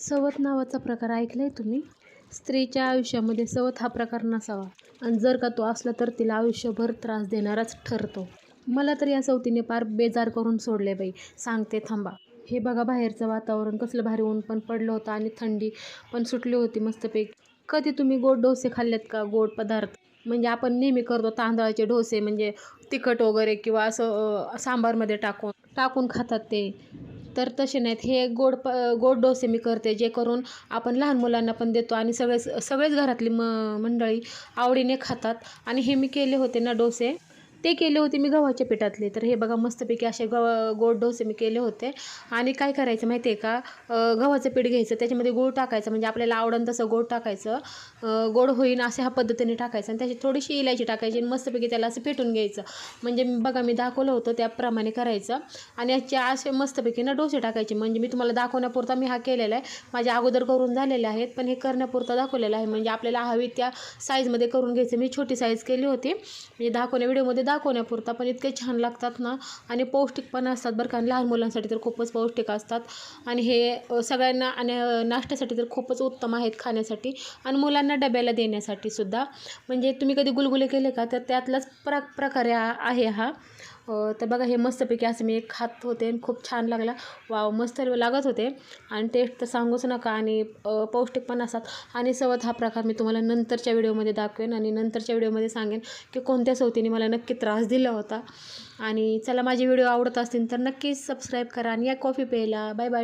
सवत नावाचा प्रकार ऐकलाय तुम्ही? स्त्रीच्या आयुष्यामध्ये सवत हा प्रकार नसावा आणि जर का तो असला तर तिला आयुष्यभर त्रास देणाराच ठरतो. मला तर या सवतीने पार बेजार करून सोडले बाई. सांगते थांबा. हे बघा बाहेरचं वातावरण कसलं भारी, ऊन पण पडलं होतं आणि थंडी पण सुटली होती मस्तपैकी. कधी तुम्ही गोड डोसे खाल्लेत का? गोड पदार्थ म्हणजे आपण नेहमी करतो तांदळाचे डोसे, म्हणजे तिखट वगैरे किंवा असं सांबारमध्ये टाकून टाकून खातात ते. तर तसे नाहीत हे गोड डोसे मी करते, जे करून आपण लहान मुलांना पण देतो आणि सगळेच घरातली मंडळी आवडीने खातात. आणि हे मी केले होते ना डोसे, ते केले होते मी गव्हाच्या पिठातले. तर हे बघा मस्तपैकी असे गोड डोसे मी केले होते. आणि काय करायचं माहिती आहे का, गव्हाचं पीठ घ्यायचं, त्याच्यामध्ये गूळ टाकायचं, म्हणजे आपल्याला आवडन तसं गोड टाकायचं. गोड होईन अशा ह्या पद्धतीने टाकायचं आणि त्याची थोडीशी इलायची टाकायची आणि मस्तपैकी त्याला असं फेटून घ्यायचं. म्हणजे बघा मी दाखवलं होतं त्याप्रमाणे करायचं. आणि याचे असे मस्तपैकी ना डोसे टाकायचे. म्हणजे मी तुम्हाला दाखवण्यापुरता मी हा केलेला आहे. माझ्या अगोदर करून झालेले आहेत, पण हे करण्यापुरता दाखवलेलं आहे. म्हणजे आपल्याला हवी त्या साईजमध्ये करून घ्यायचं. मी छोटी साईज केली होती, म्हणजे व्हिडिओमध्ये दाखवण्यापुरता. पण इतके छान लागतात ना आणि पौष्टिक पण असतात बरं का. लहान मुलांसाठी तर खूपच पौष्टिक असतात आणि हे सगळ्यांना आणि नाश्त्यासाठी तर खूपच उत्तम आहेत खाण्यासाठी आणि मुलांना डब्याला देण्यासाठी सुद्धा. म्हणजे तुम्ही कधी गुलगुले केले का, तर त्यातलाच प्रकारे आहे हा. तर बघा हे मस्तपैकी असं मी एक खात होते आणि खूप छान लागला. वाव, मस्त लागत होते आणि टेस्ट तर सांगूच नका. आणि पौष्टिक पण असतात. आणि सवत हा प्रकार मी तुम्हाला नंतरच्या व्हिडिओमध्ये दाखवेन आणि नंतरच्या व्हिडिओमध्ये सांगेन की कोणत्या सवतीने मला नक्की त्रास दिला होता. आणि चला, माझे व्हिडिओ आवडत असतील तर नक्कीच सबस्क्राईब करा आणि या कॉफी प्यायला. Bye bye.